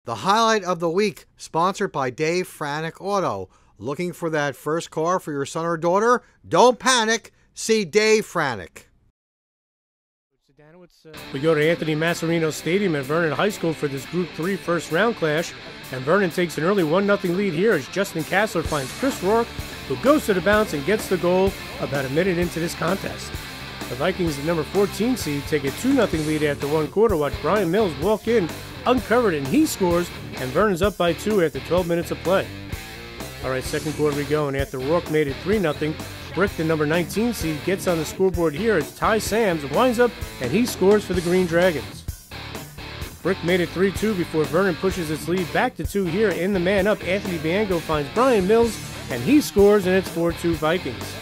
The highlight of the week, sponsored by Dave Franek Auto. Looking for that first car for your son or daughter? Don't panic. See Dave Franek. We go to Anthony Masserino Stadium at Vernon High School for this Group 3 first round clash, and Vernon takes an early 1-0 lead here as Justin Kassler finds Chris Rourke, who goes to the bounce and gets the goal about a minute into this contest. The Vikings, the number 14 seed, take a 2-0 lead after one quarter. Watch Brian Mills walk in uncovered and he scores, and Vernon's up by 2 after 12 minutes of play. All right, second quarter we go, and after Rourke made it 3-0, Brick, the number 19 seed, gets on the scoreboard here as Ty Sams winds up and he scores for the Green Dragons. Brick made it 3-2 before Vernon pushes its lead back to 2 here. In the man up, Anthony Bianco finds Brian Mills and he scores, and it's 4-2 Vikings.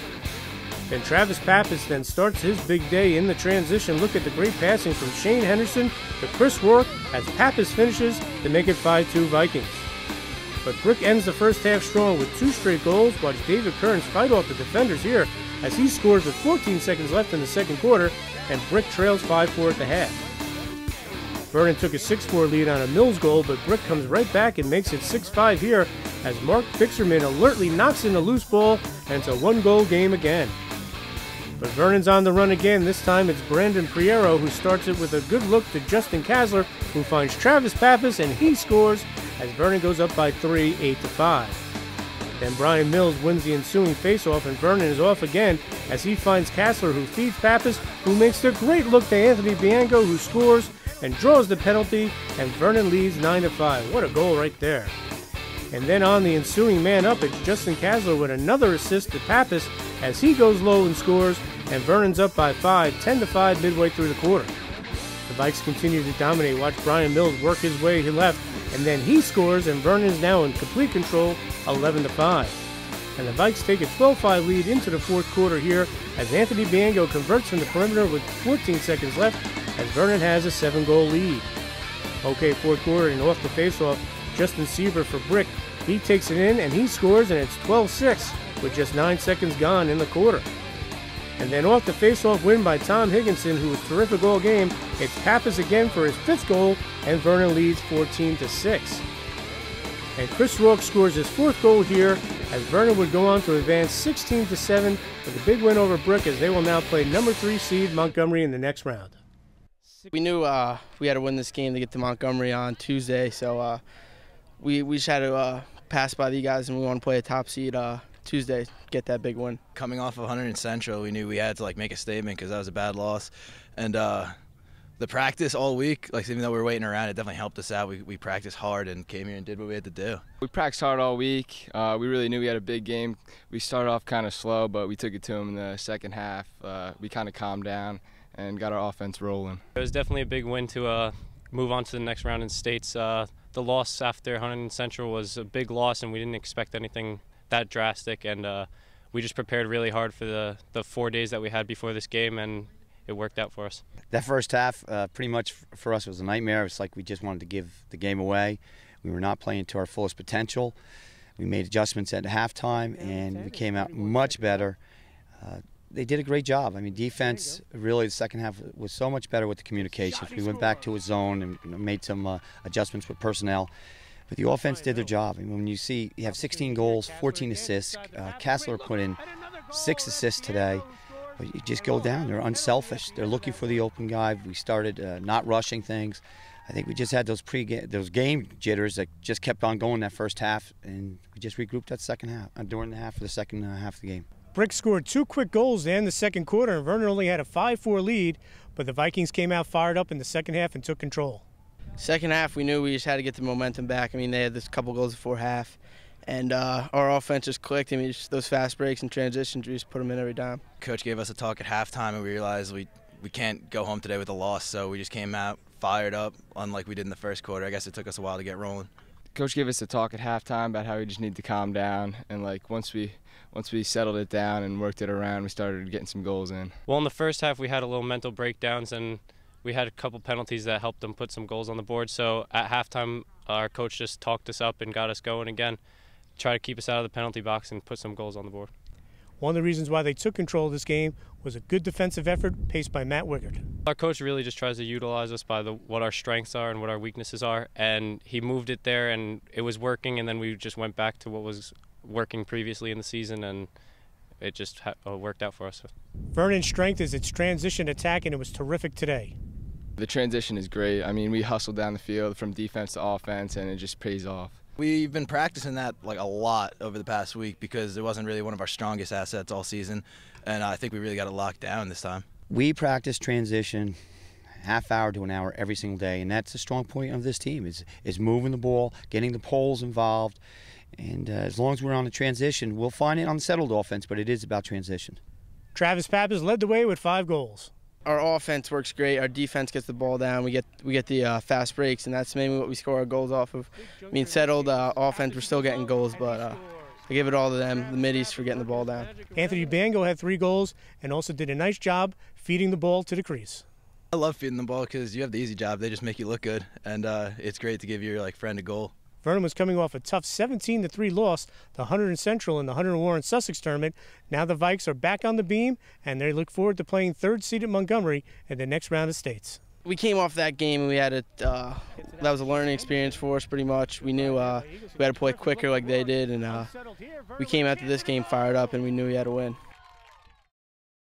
Then Travis Pappas then starts his big day in the transition. Look at the great passing from Shane Henderson to Chris Rourke as Pappas finishes to make it 5-2 Vikings. But Brick ends the first half strong with 2 straight goals. Watch David Kearns fight off the defenders here as he scores with 14 seconds left in the second quarter, and Brick trails 5-4 at the half. Vernon took a 6-4 lead on a Mills goal, but Brick comes right back and makes it 6-5 here as Mark Fixerman alertly knocks in a loose ball, and it's a 1-goal game again. But Vernon's on the run again. This time it's Brandon Priero who starts it with a good look to Justin Kassler, who finds Travis Pappas and he scores as Vernon goes up by 3, 8-5. Then Brian Mills wins the ensuing faceoff, and Vernon is off again as he finds Kassler, who feeds Pappas, who makes the great look to Anthony Bianco, who scores and draws the penalty, and Vernon leads 9-5. What a goal right there. And then on the ensuing man up, it's Justin Kassler with another assist to Pappas as he goes low and scores, and Vernon's up by 5, 10-5 midway through the quarter. The Vikes continue to dominate. Watch Brian Mills work his way left, and then he scores, and Vernon is now in complete control, 11-5. And the Vikes take a 12-5 lead into the fourth quarter here as Anthony Bianco converts from the perimeter with 14 seconds left as Vernon has a 7-goal lead. Okay, fourth quarter, and off the faceoff, Justin Sieber for Brick. He takes it in and he scores, and it's 12-6 with just 9 seconds gone in the quarter. And then off the faceoff win by Tom Higginson, who was terrific all game, it's Pappas again for his 5th goal, and Vernon leads 14-6. And Chris Rourke scores his 4th goal here as Vernon would go on to advance 16-7 with a big win over Brick, as they will now play number 3 seed Montgomery in the next round. We knew we had to win this game to get to Montgomery on Tuesday, so we just had to pass by the guys, and we want to play a top seed Tuesday, get that big win. Coming off of 100 Central, we knew we had to make a statement because that was a bad loss, and the practice all week, even though we were waiting around, it definitely helped us out. We practiced hard and came here and did what we had to do. We practiced hard all week. We really knew we had a big game. We started off kind of slow, but we took it to them in the second half. We kind of calmed down and got our offense rolling. It was definitely a big win to move on to the next round in states. The loss after 100 Central was a big loss, and we didn't expect anything that drastic, and we just prepared really hard for the 4 days that we had before this game, and it worked out for us. That first half pretty much for us was a nightmare. It's like we just wanted to give the game away. We were not playing to our fullest potential. We made adjustments at halftime, and we came out much better. They did a great job. I mean, defense, really, the second half was so much better with the communication. We went back to a zone and made some adjustments with personnel. But the offense did their job. I mean, when you see you have 16 goals, 14 assists, Kassler put in 6 assists today. But you just go down. They're unselfish. They're looking for the open guy. We started not rushing things. I think we just had those game jitters that just kept on going that first half, and we just regrouped that second half during the half of the second half of the game. Brick scored 2 quick goals to end the second quarter, and Vernon only had a 5-4 lead, but the Vikings came out fired up in the second half and took control. Second half, we knew we just had to get the momentum back. I mean, they had this couple goals before half, and our offense just clicked. I mean, just those fast breaks and transitions, we just put them in every time. Coach gave us a talk at halftime, and we realized we can't go home today with a loss, so we just came out fired up, unlike we did in the first quarter. I guess it took us a while to get rolling. Coach gave us a talk at halftime about how we just need to calm down, and once we settled it down and worked it around, we started getting some goals in. Well, in the first half, we had a little mental breakdowns, and we had a couple penalties that helped them put some goals on the board. So at halftime, our coach just talked us up and got us going again, try to keep us out of the penalty box and put some goals on the board. One of the reasons why they took control of this game was a good defensive effort paced by Matt Wiggard. Our coach really just tries to utilize us by what our strengths are and what our weaknesses are, and he moved it there and it was working, and then we just went back to what was working previously in the season, and it just worked out for us. Vernon's strength is its transition attack, and it was terrific today. The transition is great. I mean, we hustled down the field from defense to offense, and it just pays off. We've been practicing that like a lot over the past week because it wasn't really one of our strongest assets all season, and I think we really got it locked down this time. We practice transition half hour to an hour every single day, and that's a strong point of this team is moving the ball, getting the poles involved, and as long as we're on the transition, we'll find it on the settled offense, but it is about transition. Travis Pappas led the way with 5 goals. Our offense works great. Our defense gets the ball down. We get the fast breaks, and that's mainly what we score our goals off of. I mean, settled offense, we're still getting goals, but I give it all to them, the middies, for getting the ball down. Anthony Bango had 3 goals and also did a nice job feeding the ball to the crease. I love feeding the ball because you have the easy job. They just make you look good, and it's great to give your friend a goal. Vernon was coming off a tough 17-3 loss to Hunter and Central in the Hunter and Warren Sussex tournament. Now the Vikes are back on the beam, and they look forward to playing 3rd seeded Montgomery in the next round of states. We came off that game, and we had that was a learning experience for us pretty much. We knew we had to play quicker like they did, and we came after this game fired up, and we knew we had to win.